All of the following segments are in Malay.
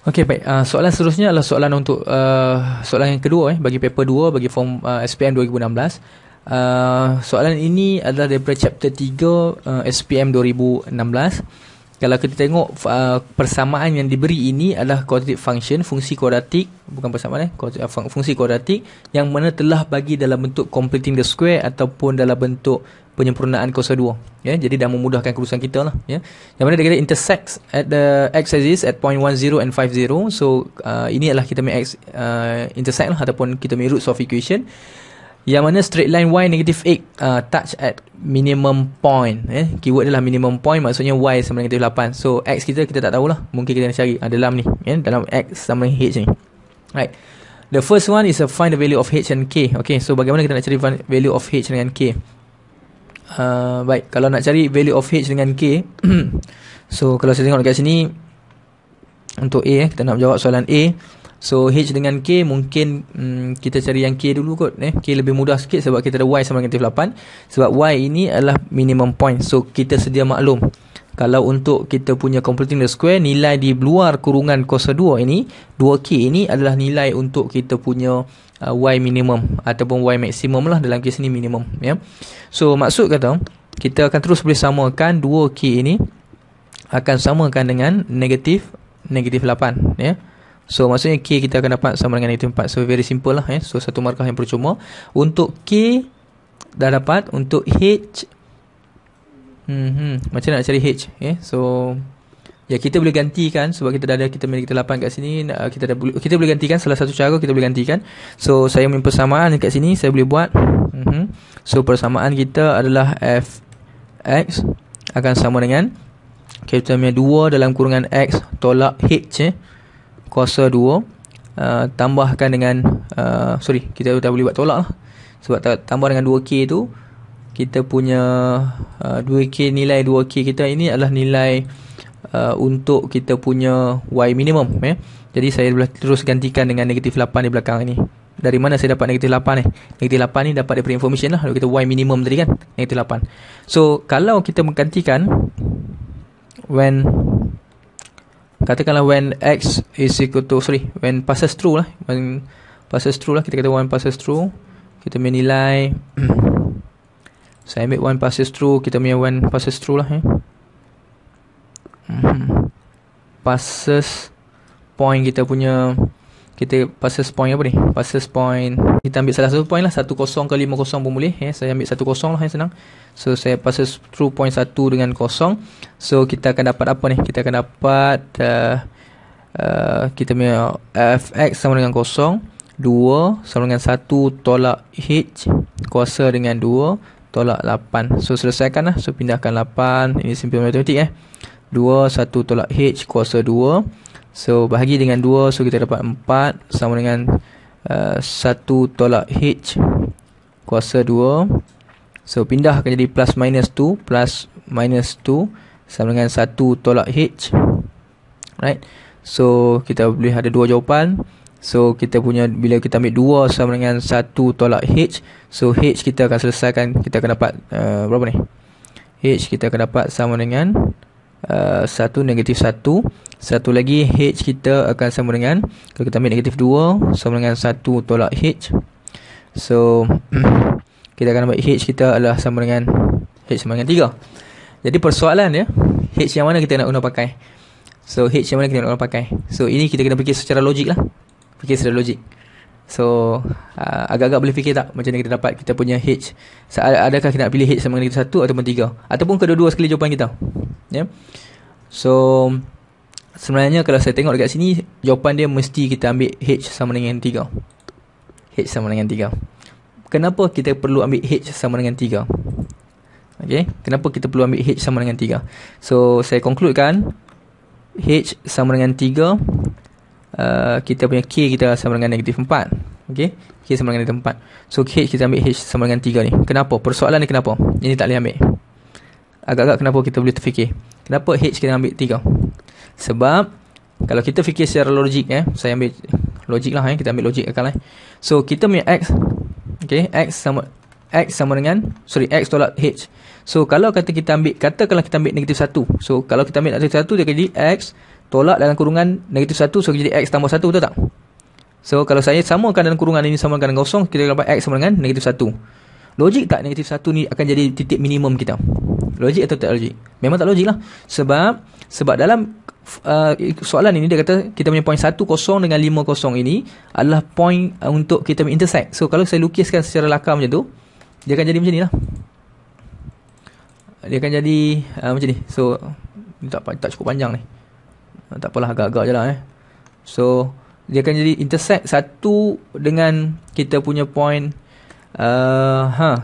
Okey, baik. Soalan seterusnya adalah soalan untuk soalan yang kedua bagi paper 2 bagi form SPM 2016. Soalan ini adalah daripada chapter 3 SPM 2016. Kalau kita tengok persamaan yang diberi ini adalah quadratic function, fungsi kuadratik, bukan persamaan fungsi kuadratik yang mana telah bagi dalam bentuk completing the square ataupun dalam bentuk penyempurnaan kuasa 2. Jadi dah memudahkan kerusakan kita lah. Yang mana dia kata intersects at the x-axis at point 10 and 50. So ini adalah kita punya x intersect lah, ataupun kita punya roots of equation. Yang mana straight line y negative x touch at minimum point. Keyword adalah minimum point, maksudnya y sama dengan negative 8. So x kita tak tahulah, mungkin kita nak cari dalam ni, dalam x sama dengan h ni. Right. The first one is find the value of h and k. Okay, so bagaimana kita nak cari value of h dengan k? Baik, kalau nak cari value of h dengan k so kalau saya tengok dekat sini untuk a, kita nak jawab soalan a. So h dengan k mungkin kita cari yang k dulu kot. K lebih mudah sikit sebab kita ada y sama dengan negative 8. Sebab y ini adalah minimum point. So kita sedia maklum, kalau untuk kita punya completing the square, nilai di luar kurungan kuasa 2 ini, 2k ini adalah nilai untuk kita punya y minimum ataupun y maksimum lah, dalam kes ni minimum. So maksud kata, kita akan terus boleh samakan 2k ini akan samakan dengan negatif 8. So maksudnya k kita akan dapat sama dengan negatif 4. So very simple lah. So satu markah yang percuma. Untuk k dah dapat. Untuk h macam nak cari h? So kita boleh gantikan, sebab kita dah ada kita negatif 8 kat sini. Kita boleh gantikan, salah satu cara kita boleh gantikan. So saya punya persamaan kat sini saya boleh buat. So persamaan kita adalah fx akan sama dengan kita punya 2 dalam kurungan x tolak h kuasa 2 tambahkan dengan kita dah boleh buat tolak lah, sebab tambah dengan 2k tu kita punya 2k, nilai 2k kita ini adalah nilai untuk kita punya y minimum. Jadi saya boleh terus gantikan dengan negatif 8 di belakang ini. Dari mana saya dapat negatif 8 ni? Negatif 8 ni dapat daripada information lah, kita y minimum tadi kan, negatif 8. So kalau kita menggantikan katakanlah when x is equal to, when passes through lah, kita kata when passes through, kita punya nilai saya ambil when passes through, kita punya when passes through lah. Passes point kita punya, kita passes point apa ni? Passes point, kita ambil salah satu point lah, 10 ke 50 pun boleh. Saya ambil 10 lah, senang. So saya passes through point 1 dengan 0. So kita akan dapat apa ni? Kita akan dapat kita punya fx sama dengan 0, 2 sama dengan 1 tolak h kuasa dengan 2 tolak 8. So selesaikan lah. So pindahkan 8, ini simple matematik 2, 1 tolak h kuasa 2. So bahagi dengan 2, so kita dapat 4 sama dengan 1 tolak h kuasa 2. So pindahkan jadi plus minus 2 sama dengan 1 tolak h. Right. So kita boleh ada dua jawapan. So kita punya, bila kita ambil 2 sama dengan 1 tolak h, so h kita akan selesaikan, kita akan dapat berapa ni? H kita akan dapat sama dengan 1 negatif 1. Satu lagi h kita akan sama dengan, kalau kita ambil negatif 2 sama dengan 1 tolak h. So kita akan dapat h kita adalah sama dengan h sama dengan 3. Jadi persoalan dia, h yang mana kita nak guna pakai? So h yang mana kita nak guna pakai? So ini kita kena fikir secara logik lah. Fikir secara logik. So agak-agak boleh fikir tak macam mana kita dapat kita punya h? Adakah kita nak pilih h sama dengan 1 ataupun 3? Ataupun kedua-dua sekali jawapan kita? So sebenarnya kalau saya tengok dekat sini, jawapan dia mesti kita ambil h sama dengan 3. H sama dengan 3. Kenapa kita perlu ambil h sama dengan 3? Okay, kenapa kita perlu ambil h sama dengan 3? So saya concludekan h sama dengan 3, kita punya k kita sama dengan negatif 4. Okay, k sama dengan negatif 4. So h kita ambil h sama dengan 3 ni. Kenapa? Persoalan ni kenapa? Ini tak boleh ambil. Agak-agak kenapa kita boleh terfikir? Kenapa h kita ambil 3? Sebab kalau kita fikir secara logik, saya ambil logik lah, kita ambil logik akal. So kita punya x, okay, x sama dengan x tolak h. So kalau kata kita ambil, katakanlah kita ambil negatif 1. So kalau kita ambil negatif 1, dia jadi x tolak dalam kurungan negatif 1, so jadi X tambah 1, betul tak? So kalau saya samakan dalam kurungan ini samakan dengan kosong, kita dapat X sama dengan negatif 1. Logik tak negatif 1 ni akan jadi titik minimum kita? Logik atau tak logik? Memang tak logik lah. Sebab dalam soalan ini dia kata kita punya point 10 dengan 50 ini adalah point untuk kita intersect. So kalau saya lukiskan secara lakar macam tu, dia akan jadi macam ni lah. Dia akan jadi macam ni. So tak cukup panjang ni. Tak apalah, agak-agak je lah So dia akan jadi intersect 1 dengan kita punya point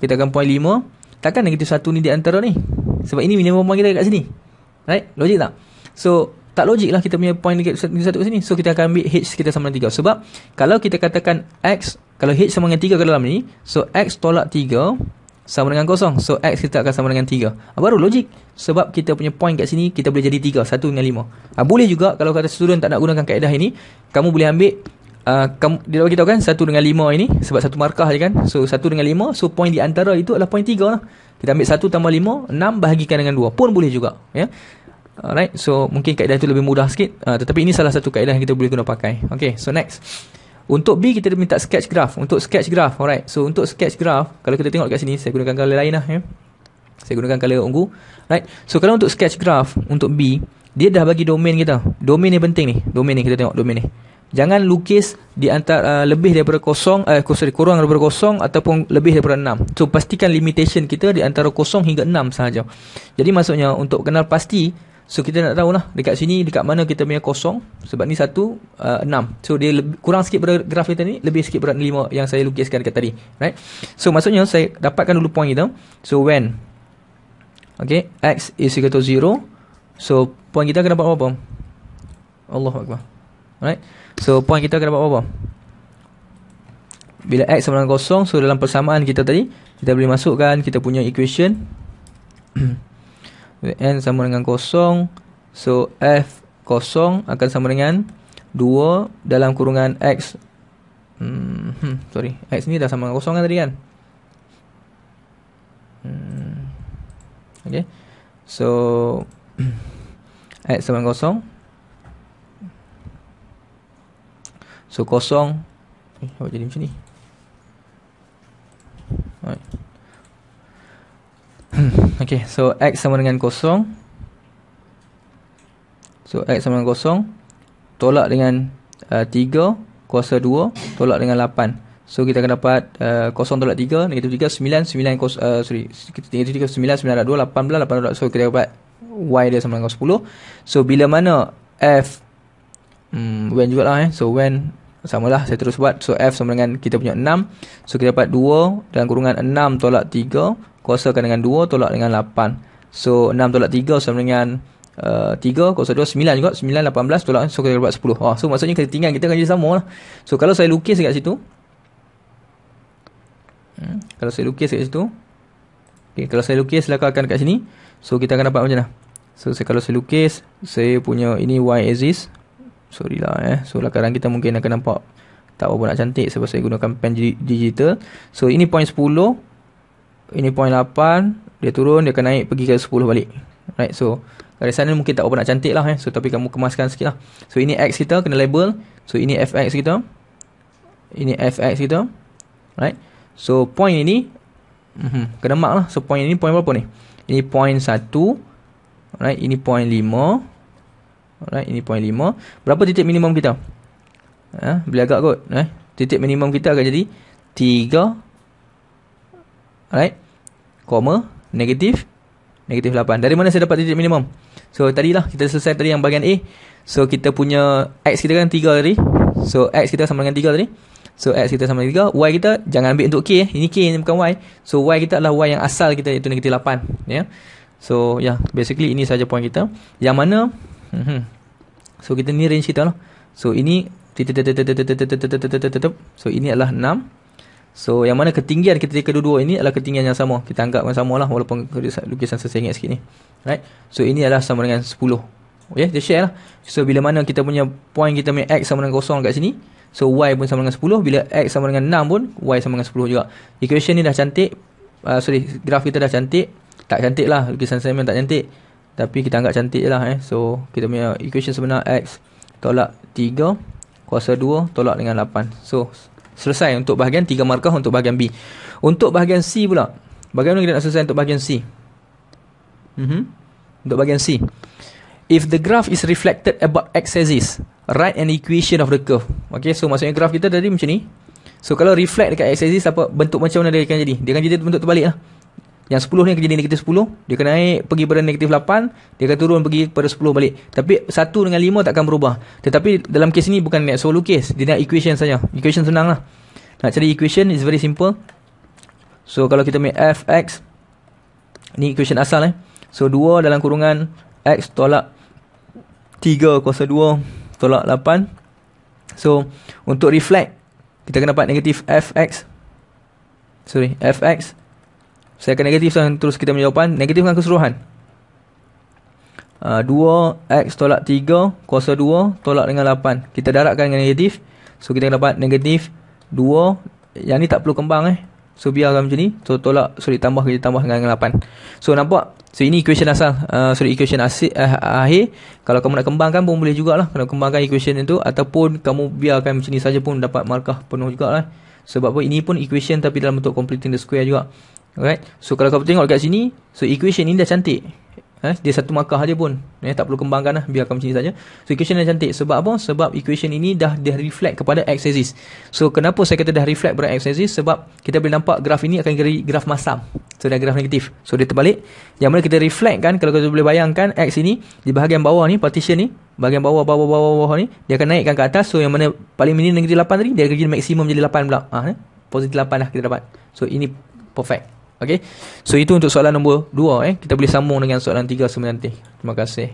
kita akan point 5. Takkan negatif 1 ni di antara ni, sebab ini minimum point kita kat sini, right? Logik tak? So tak logik lah kita punya point negatif 1 kat sini. So kita akan ambil H kita sama dengan 3. Sebab kalau kita katakan X, kalau H sama dengan 3 ke dalam ni, so X tolak 3 sama dengan 0. So X kita akan sama dengan 3. Baru logik. Sebab kita punya point kat sini, kita boleh jadi 3, 1 dengan 5. Boleh juga kalau kata student tak nak gunakan kaedah ini, kamu boleh ambil dia bagi tahu kan 1 dengan 5 ini, sebab satu markah je kan. So 1 dengan 5, so point di antara itu adalah point 3 lah. Kita ambil 1 tambah 5, 6 bahagikan dengan 2 pun boleh juga, ya. Alright, so mungkin kaedah itu lebih mudah sikit, tetapi ini salah satu kaedah yang kita boleh guna pakai. Okay, so next. Untuk B kita minta sketch graph. Untuk sketch graph, alright. So untuk sketch graph, kalau kita tengok kat sini, saya gunakan color lain lah, ya. Saya gunakan color ungu. Right. So kalau untuk sketch graph untuk B, dia dah bagi domain kita. Domain ni penting ni. Domain ni kita tengok domain ni. Jangan lukis di antara lebih daripada kurang daripada 0 ataupun lebih daripada 6. So pastikan limitation kita di antara 0 hingga 6 sahaja. Jadi maksudnya untuk kenal pasti, so kita nak tahu lah dekat sini dekat mana kita punya 0, sebab ni 1 6. So dia kurang sikit pada graf kita ni, lebih sikit pada 5 yang saya lukiskan dekat tadi, right? So maksudnya saya dapatkan dulu point kita. So when X is equal to 0, so point kita akan dapat apa? Allahu Akbar. Right? So point kita akan dapat apa? Bila X sama dengan 0, so dalam persamaan kita tadi, kita boleh masukkan kita punya equation N sama dengan 0, so F 0 akan sama dengan 2 dalam kurungan X. X ni dah sama dengan 0 kan tadi kan? Okay, so X sama dengan 0. So 0 apa jadi macam ni? Alright. Okay, so X sama dengan 0. So X sama dengan 0, tolak dengan 3 kuasa 2, tolak dengan 8. So kita akan dapat 0 tolak 3, negatif 3, 9, 9 negatif 3, 9, 9 dah 2, 18, 18. So kita dapat Y dia sama dengan 10. So bila mana F when jugalah so when samalah, saya terus buat. So F sama dengan kita punya 6. So kita dapat 2 dalam kurungan 6 tolak 3, kuasakan dengan 2, tolak dengan 8. So 6 tolak 3 sama dengan 3, kuasa 2, 9 juga. 9, 18 tolak, so kita dapat 10. So maksudnya ketinggian kita akan jadi sama lah. So kalau saya lukis dekat situ, kalau saya lukis kat situ, kalau saya lukis lakarkan kat sini, so kita akan dapat macam mana? So kalau saya lukis, saya punya ini Y axis. Sorry lah so lakaran kita mungkin akan nampak tak apa nak cantik sebab saya gunakan pen digital. So ini point 10, ini point 8, dia turun, dia akan naik pergi ke 10 balik. Right, so dari sana mungkin tak apa nak cantik lah so tapi kamu kemaskan sikit lah. So ini X kita kena label. So ini FX kita, ini FX kita, right. So point ini kena mark lah. So point ini point berapa ni? Ini point 1, right. Ini point 5, alright, ini point 5. Berapa titik minimum kita? Boleh agak kot. Titik minimum kita akan jadi 3, alright, koma, negatif 8. Dari mana saya dapat titik minimum? So tadilah kita selesai tadi yang bahagian A. So kita punya X kita kan 3 tadi. So X kita sama dengan 3 tadi. So X kita sama dengan 3. Y kita jangan ambil untuk K. Ini K bukan Y. So Y kita adalah Y yang asal kita, iaitu negatif 8. So basically ini saja point kita. Yang mana so kita ni range kita lah. So ini so ini adalah 6. So yang mana ketinggian kita kedua-dua ini adalah ketinggian yang sama. Kita anggapkan sama lah walaupun lukisan saya ingat sikit ni. Right. So ini adalah sama dengan 10. Okay, dia share lah. So bila mana kita punya point kita punya X sama dengan 0 kat sini, so Y pun sama dengan 10. Bila X sama dengan 6 pun Y sama dengan 10 juga. Equation ni dah cantik. Graf kita dah cantik. Tak cantik lah, lukisan saya memang tak cantik. Tapi kita anggap cantik je lah So kita punya equation sebenar X tolak 3 kuasa 2 tolak dengan 8. So selesai untuk bahagian 3 markah untuk bahagian B. Untuk bahagian C pula, bagaimana kita nak selesai untuk bahagian C? Untuk bahagian C, if the graph is reflected about x-axis, write an equation of the curve. Okay, so maksudnya graf kita tadi macam ni. So kalau reflect dekat x-axis, apa bentuk macam mana dia akan jadi? Dia akan jadi bentuk terbalik lah. Yang 10 ni akan jadi negatif 10. Dia akan naik pergi pada negatif 8. Dia akan turun pergi pada 10 balik. Tapi 1 dengan 5 tak akan berubah. Tetapi dalam kes ni bukan nak solo case. Dia nak equation saja. Equation senang lah. Nak cari equation is very simple. So kalau kita ambil fx, ni equation asal So 2 dalam kurungan x tolak 3 kuasa 2 tolak 8. So untuk reflect, kita akan dapat negatif fx. Fx. Saya akan negatif terus kita punya jawapan. Negatifkan keseluruhan. 2x tolak 3 kuasa 2 tolak dengan 8. Kita darabkan dengan negatif. So kita akan dapat negatif 2. Yang ni tak perlu kembang So biarkan macam ni. So tambah kita tambah dengan 8. So nampak. So ini equation asal. Equation akhir. Kalau kamu nak kembangkan pun boleh jugalah. Kalau kembangkan equation itu. Ataupun kamu biarkan macam ni saja pun dapat markah penuh jugalah. Sebab apa ini pun equation tapi dalam bentuk completing the square juga. Alright. So kalau kau tengok dekat sini, so equation ni dah cantik. Dia satu markah aja pun. Tak perlu kembangkan lah, biarkan macam ni saja. So equation dah cantik. Sebab apa? Sebab equation ini dah reflect kepada x-axis. So kenapa saya kata dah reflect kepada x-axis? Sebab kita boleh nampak graf ini akan jadi graf masam. So dah graf negatif. So dia terbalik. Yang mana kita reflect kan, kalau kita boleh bayangkan x ini di bahagian bawah ni, partition ni, bahagian bawah ni, dia akan naikkan ke atas. So yang mana paling minim negatif 8 tadi, dia akan jadi maksimum jadi 8 pula. Positif 8 lah kita dapat. So ini perfect. Okay, so itu untuk soalan nombor 2 Kita boleh sambung dengan soalan 3 sebentar nanti. Terima kasih.